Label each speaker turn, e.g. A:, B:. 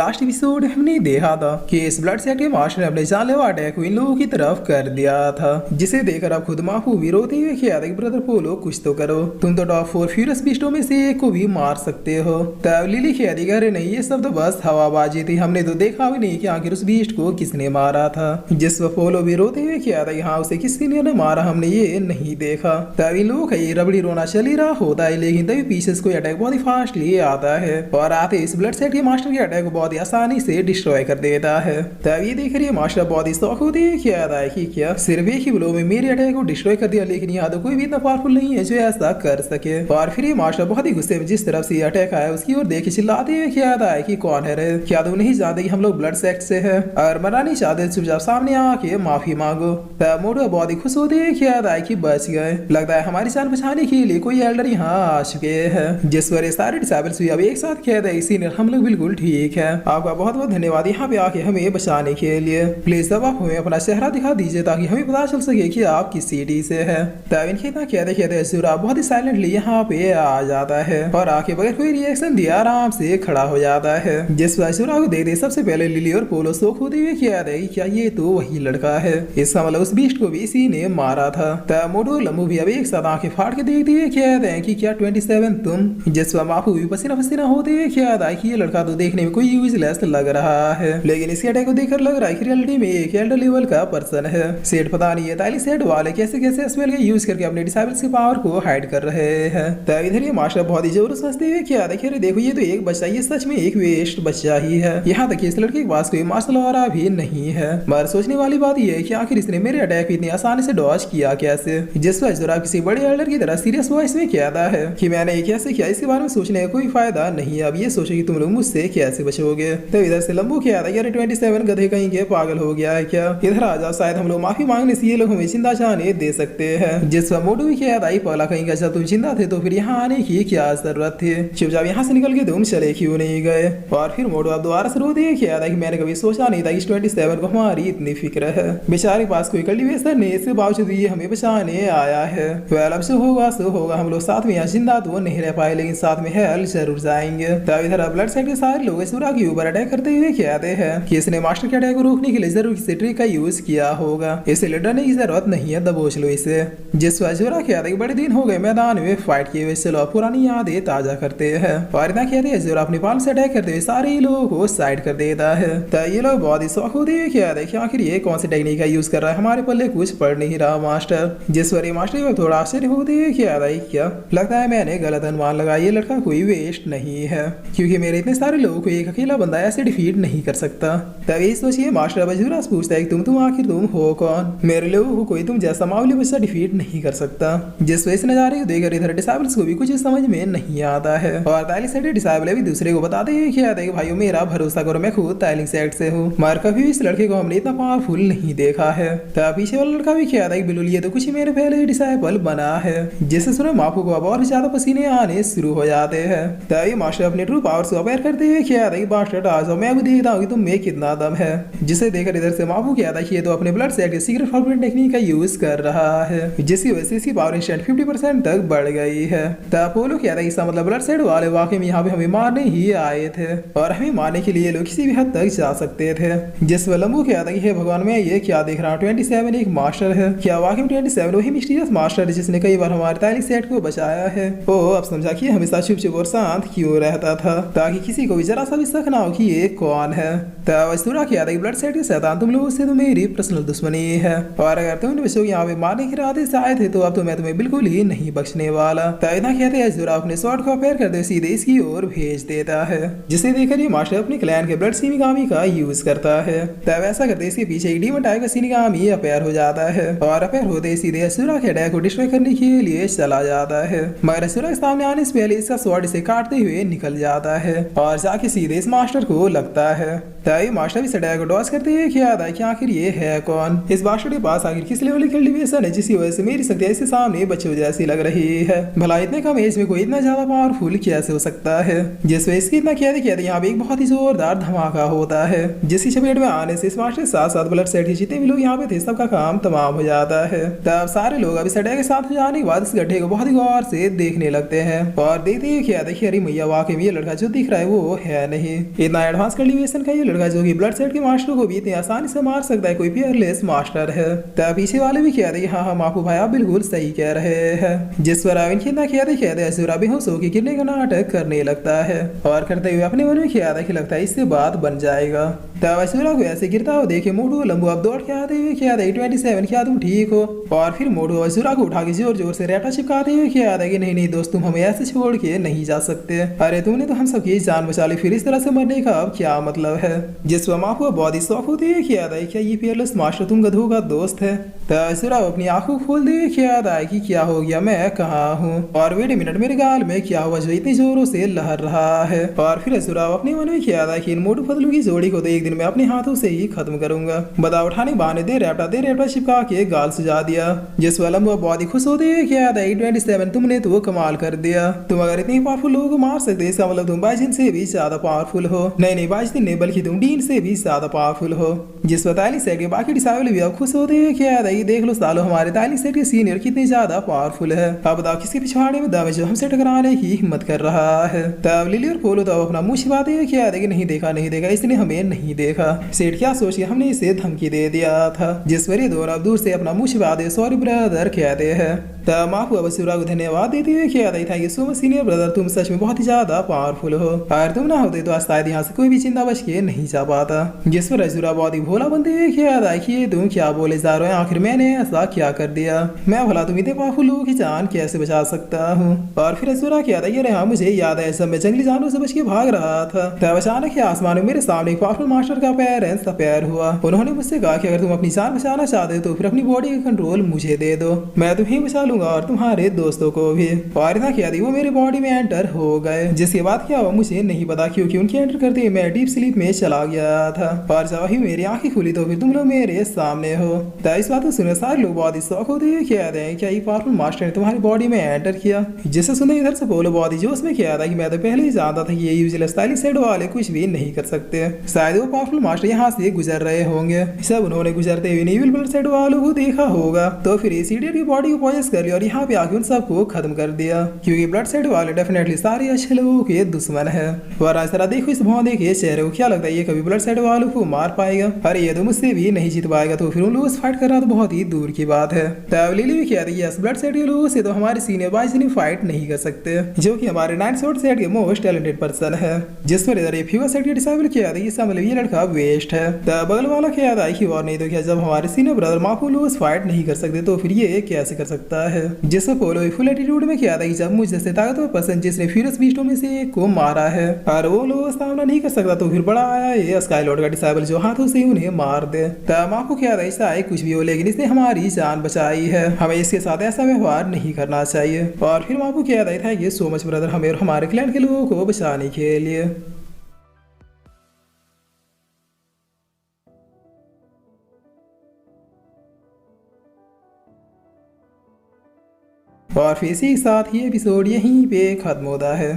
A: Last episode हमने देखा था कि इस ब्लड सेट के मास्टर ने अपने जानलेवा अटैक को इन लोगों की तरफ कर दिया था, जिसे देखकर अब खुद माफू भी रोते हुए किया था कि ब्रदर पोलो कुछ तो करो, तुम तो टॉप 4 फ्यूरियस बीस्टों में से एक को भी मार सकते हो। तब लिली कह दी अरे नहीं, ये सब तो बस हवाबाजी थी, हमने तो देखा भी नहीं कि आखिर उस बीस्ट को किसने मारा था। जिस पर पोलो भी रोते हुए किया था कि हाँ उसे किसी ने मारा, हमने ये नहीं देखा। तब इन लोगों का ये रबड़ी रोना चल ही रहा होता है, लेकिन तभी पीछे कोई अटैक बहुत ही फास्टली आता है और आते इस ब्लड सेट के मास्टर के अटैक को बहुत ही आसानी से डिस्ट्रॉय कर देता है। तब ये देख रही है मास्टर बहुत ही शौक होती है क्या था कि क्या सिर्फ एक ही ब्लो में मेरे अटैक को डिस्ट्रॉय कर दिया, लेकिन यहाँ तो कोई भी इतना पावरफुल नहीं है जो ऐसा कर सके। और फिर ये मास्टर बहुत ही गुस्से में जिस तरफ से अटैक आया उसकी ओर देख चिल्लाते हुए क्या था कि कौन है रे, क्या तुम नहीं जानते कि हम लोग ब्लड सेक्ट से है और मरना नहीं चाहते, चुपचाप सामने आके माफी मांगो। तब मोटो बहुत ही खुश होते हैं क्या था कि बच गए, लगता है हमारी जान बचाने के लिए कोई एल्डर यहाँ आ चुके हैं। जिस पर सारे डिसेबल्स भी अब एक साथ कह रहे सीनियर हम लोग बिल्कुल ठीक है, आपका बहुत बहुत धन्यवाद यहाँ पे आके हमें बचाने के लिए। प्लीज अब आप हमें अपना चेहरा दिखा दीजिए ताकि हमें पता चल सके कि आप किस सिटी से है। तब इनके इतना कहते कहते सूरा बहुत ही साइलेंटली यहाँ पे आ जाता है और आके बगैर कोई रिएक्शन दिया आराम से खड़ा हो जाता है। जिस पर सूरा को देख दे सबसे पहले लिली और पोलो शोक होते हुए किया रहे क्या ये तो वही लड़का है, इसका मतलब उस बीस्ट को भी इसी ने मारा था। तब मोटो लम्बू भी अब एक साथ आंखें फाड़ के देखते हुए कहते हैं कि क्या 27 तुम। जिस पर माफू भी पसीना पसीना होते हुए कहता है कि ये लड़का तो देखने में कोई यूजलेस लग रहा है, लेकिन इसके अटैक को देखकर लग रहा है कि रियलिटी में एक एल्डर लेवल का पर्सन है। सेट पता नहीं है ताली सेट वाले कैसे कैसे स्पेल का यूज करके अपने डिसेबल्स की पावर को हाइड कर रहे हैं। तब इधर ये मास्टर बहुत ही जोर से हंसते हुए क्या देखिए देखो ये तो एक बच्चा, ये सच में एक वेस्ट बच्चा ही है, यहाँ तक इस लड़के के पास कोई मार्शल आर्ट भी नहीं है। मगर सोचने वाली बात यह है कि आखिर इसने मेरे अटैक इतनी आसानी से डॉज किया कैसे। जिस पर जरा किसी बड़े एल्डर की तरह सीरियस वॉइस में कहता है कि मैंने ये कैसे किया, इसके बारे में सोचने का कोई फायदा नहीं है, अब ये सोचो कि तुम लोग मुझसे कैसे बचोगे। तो इधर से लंबू क्या था यार 27 गधे कहीं के पागल हो गया है क्या, इधर आ जाओ, शायद हम लोग माफी मांगने से ये लोग हमें जिंदा जाने दे सकते हैं। जिस पर मोटू भी क्या था पहला कहीं का तुम जिंदा थे तो फिर यहाँ आने की क्या जरूरत थी, चुपचाप यहाँ से निकल के तुम चले क्यों नहीं गए। और फिर मोटू अब दोबारा से रो दिए क्या था कि मैंने कभी सोचा नहीं था कि 27 को हमारी इतनी फिक्र है, बेचारे पास कोई कल्टीवेशन नहीं, इसके बावजूद ये हमें बचाने आया है। वेल अब सो होगा, हम लोग साथ में यहाँ जिंदा तो नहीं रह पाए लेकिन साथ में हेल जरूर जाएंगे। तब इधर ब्लड सेट के सारे लोग सूरा के ऊपर अटैक करते हुए कहते हैं कि इसने मास्टर के अटैक को रोकने के लिए जरूर किसी ट्रिक का यूज किया होगा, इसे लड़ने की जरूरत नहीं है, दबोच लो इसे। जिस पर सूरा कहता है कि बड़े दिन हो गए मैदान में फाइट किए हुए, चलो पुरानी यादें ताजा करते हैं। और इतना कहते हैं सूरा अपने पाल से अटैक करते हुए सारे लोगों को साइड कर देता है। तो ये लोग बहुत ही शौक होते हुए कहते हैं कि आखिर ये कौन सी टेक्निक का यूज कर रहा है, हमारे पल्ले कुछ पड़ नहीं रहा मास्टर। जिस पर मास्टर थोड़ा आश्चर्य होते हुए कहता है क्या लगता है मैंने गलत अनुमान लगा, ये लड़का कोई वेस्ट नहीं है, क्योंकि मेरे इतने सारे लोगों को एक अकेला बंदा ऐसे डिफीट नहीं कर सकता। तभी सोचिए मास्टर बजूरा पूछता है तुम आखिर तुम हो कौन, मेरे लोगों को कोई तुम जैसा मामूली बच्चा डिफीट नहीं कर सकता। जिस वजह से नजारे को देखकर इधर डिसेबल्स को भी कुछ समझ में नहीं आता है और ताइलिंग सेट डिसेबल भी दूसरे को बताते हैं कि भाइयों मेरा भरोसा करो, मैं खुद ताइलिंग सेट से हूँ, मगर कभी इस लड़के को हमने इतना पावरफुल नहीं देखा है। तब पीछे वाला लड़का भी कहता है बिल्कुल ये तो कुछ मेरे पहले डिसेबल बना है। जिससे सुने माफू को अब और ज्यादा पसीने आने शुरू हो जाते हैं। तभी मास्टर अपने ट्रू पावर से अवेयर करते हुए कहता है मास्टर आ जाओ, मैं भी देखता हूँ कि तुम में कितना दम है। जिसे देखकर इधर से माफू कहता है कि ये तो अपने ब्लड सेट के सीक्रेट फॉर्मेट टेक्निक का यूज कर रहा है, जिसकी वजह से इसकी पावर इंस्टेंट 50% तक बढ़ गई है। तब अपोलो कहता है इसका मतलब ब्लड सेट वाले वाकई में यहाँ पे हमें मारने ही आए थे और हमें मारने के लिए लोग किसी भी हद तक जा सकते थे। जिस पर लंबू कहता है हे भगवान मैं ये क्या देख रहा हूँ, 27 एक मास्टर है, क्या वाकई में 27 वही मिस्टीरियस मास्टर है जिसने कई बार हमारे ताइलिंग सेट को बचाया है। ओ अब समझा कि हमेशा चुप चुप और शांत क्यों रहता था, ताकि किसी को भी जरा सा भी शक ना हो कि ये कौन है। तब सूरा कहता है ब्लड सेट के शैतान तुम लोगों से तो मेरी पर्सनल दुश्मनी है और अगर तुम बच्चों यहाँ पे मारने के इरादे से आए थे तो अब तो मैं तुम्हें बिल्कुल ही नहीं बख्शने वाला। तब इतना कहते हैं सूरा अपने स्वॉर्ड को अपेयर करते सीधे इसकी ओर भेज देता है, जिसे देखकर ये मास्टर अपने क्लैन के ब्लड शिनिगामी का यूज करता है। तब ऐसा करते इसके पीछे एक डीमन टाइप का शिनिगामी अपेयर हो जाता है और अपेयर होते सीधे असुरा के अटैक को डिस्ट्रॉय करने के लिए चला जाता है, मगर असुरा के सामने आने से पहले इसका स्वॉर्ड इसे काटते हुए निकल जाता है और जाके सीधे इस मास्टर को लगता है। तभी मास्टर भी सड़क को टॉस करते हुए याद आया कि आखिर ये है कौन, इस मास्टर के पास आखिर किस लेवल की कल्टीवेशन है जिसकी वजह से मेरी शक्तियां इसके सामने बच्चों जैसी लग रही है। भला इतने कम एज में कोई इतना ज्यादा पावरफुल कैसे हो सकता है। जिस वजह से इतना कहते कहते यहाँ पे एक बहुत ही जोरदार धमाका होता है जिसकी चपेट में आने से इस मास्टर के साथ साथ ब्लड सेट के जितने भी लोग यहाँ पे थे सबका काम तमाम हो जाता है। तब सारे लोग अभी सड़क के साथ जाने के बाद इस गड्ढे को बहुत ही गौर से देखने लगते हैं और देखते ही क्या देखिए अरे मैया वाकई में ये लड़का जो दिख रहा है वो है नहीं इतना एडवांस कल्टीवेशन का ये लड़का जो कि ब्लड सेट के मास्टर को भी इतनी आसानी से मार सकता है, कोई पियरलेस मास्टर है। तब पीछे वाले भी कह रहे हाँ हाँ माफू भाई आप बिल्कुल सही कह रहे हैं। जिस पर अविन खिंदा कहते असुरा बेहोश होकर गिरने का नाटक करने लगता है और करते हुए अपने मन में किया कि लगता है इससे बात बन जाएगा। तब असुरा को ऐसे गिरता हो देखे मोटू लंबू अब दौड़ के आते हुए क्या 27 क्या तुम ठीक हो, और फिर मोटू असुरा को उठा के जोर जोर से रेटा चिपकाते हुए क्या कि नहीं नहीं दोस्त तुम हमें ऐसे छोड़ के नहीं जा सकते, अरे तुमने तो हम सबकी जान बचा ली, फिर इस तरह से मरने का अब क्या मतलब है। जिस पर माँ को बहुत ही शौक होती है क्या ये पियरलेस मास्टर तुम गधों का दोस्त है। तब असुरा अपनी आंखों खोल दे क्या कि क्या हो गया मैं कहाँ हूँ और वेट मिनट मेरे गाल में क्या हुआ जो इतनी जोरों से लहर रहा है। और फिर असुरा अपने मन में किया था कि इन मोटू फतलू की जोड़ी को तो एक दिन मैं अपने हाथों से ही खत्म करूंगा। बदा उठाने बहाने दे रेपटा चिपका के गाल सुझा दिया। जिस वाला बहुत ही खुश होते हुए क्या था 27 तुमने तो कमाल कर दिया, तुम अगर इतने पावरफुल लोगों को मार सकते इसका मतलब तुम बाइजिन से भी ज्यादा पावरफुल हो। नहीं बाइजिन नहीं बल्कि तुम डीन से भी ज्यादा पावरफुल हो। जिस पर ताली सेट के बाकी डिसाइबल भी अब खुश होते हुए क्या था देख लो सालो हमारे ताली सेट के सीनियर कितने ज्यादा पावरफुल है, अब बताओ किसके पिछवाड़े में दम है जो हमसे टकराने की हिम्मत कर रहा है। तब लिली और पोलो तो अपना मुंह छिपाते हुए क्या था नहीं देखा इसने हमें नहीं देखा। सेठ क्या सोच के हमने इसे धमकी दे दिया था। जिस पर ये दोनों दूर से अपना मुंह छिपा दे सॉरी ब्रदर कहते हैं। तब माफू अब असुरा को धन्यवाद देते हुए क्या था कि सो सीनियर ब्रदर तुम सच में बहुत ही ज्यादा पावरफुल हो, अगर तुम ना होते तो आज शायद यहाँ से कोई भी चिंता बच के नहीं जा पाता। जिस पर असुरा बहुत ही भोला बनते हुए क्या था कि तुम क्या बोले जा रहे हो, आखिर मैंने ऐसा क्या कर दिया, मैं भला तुम इतने पावरफुल लोगों की जान कैसे बचा सकता हूँ। और फिर असुरा क्या था ये हाँ मुझे याद है सब मैं जंगली जानवरों से बच के भाग रहा था, तब अचानक आसमान में मेरे सामने एक पावरफुल मास्टर का पैर हुआ। उन्होंने मुझसे कहा कि अगर तुम अपनी जान बचाना चाहते हो तो फिर अपनी बॉडी का कंट्रोल मुझे दे दो, मैं तुम्हें बचा लूंगा और तुम्हारे दोस्तों को भी। और इतना किया वो मेरे बॉडी में एंटर हो गए। जिसके बाद क्या हुआ मुझे नहीं पता क्योंकि उनके एंटर करते ही मैं डीप स्लीप में चला गया था और जब ही मेरी आंखें खुली तो फिर तुम लोग मेरे सामने हो। तो इस बात को सुने सारे लोग बहुत ही शौक होते हैं क्या ये पावरफुल मास्टर ने तुम्हारी बॉडी में एंटर किया। जिसे सुने इधर से बोलो बहुत ही जोश में किया था कि मैं तो पहले ही जानता था कि ये यूजुअल स्टाइलिश सेट वाले कुछ भी नहीं कर सकते, शायद वो पावरफुल मास्टर यहाँ से गुजर रहे होंगे। सब उन्होंने गुजरते हुए नीविल ब्लड सेट वालों को देखा होगा तो फिर इस इडियट की बॉडी को पॉइस कर लिया और यहाँ पे आके उन सबको खत्म कर दिया क्योंकि ब्लड सेट वाले डेफिनेटली सारे अच्छे लोगों के दुश्मन है। और जरा देखो इस भौंदे के चेहरे को, क्या लगता है ये कभी ब्लड सेट वालों को मार पाएगा, अरे ये तो मुझसे भी नहीं जीत पाएगा, तो फिर उन लोगों से फाइट करना तो बहुत ही दूर की बात है। तब लिली भी कह रही है ब्लड सेट के लोगों से तो हमारे सीनियर बाइजिन फाइट नहीं कर सकते जो कि हमारे 9 शॉट सेट के मोस्ट टैलेंटेड पर्सन है। जिस पर इधर फीवर सेट के डिसाइबल किया था इसका मतलब ये लड़का वेस्ट है। तब बगल वाला क्या था कि और नहीं तो क्या जब हमारे सीनियर ब्रदर माफू लोग फाइट नहीं कर सकते तो फिर ये कैसे कर सकता है। जिससे पोलो फुल एटीट्यूड में क्या था कि जब मुझ जैसे ताकतवर पर्सन जिसने फ्यूरियस बीस्टों में से एक को मारा है और वो लोग सामना नहीं कर सकता तो फिर बड़ा आया ये स्काई लॉर्ड का डिसाइबल जो हाथों से उन्हें मार दे। तब आपको क्या था ऐसा है कुछ भी हो लेकिन इसने हमारी जान बचाई है, हमें इसके साथ ऐसा व्यवहार नहीं करना चाहिए। और फिर आपको क्या था ये सो मच ब्रदर हमें और हमारे क्लैन के लोगों को बचाने के लिए। और फिर इसी के साथ ये एपिसोड यहीं पे खत्म होता है।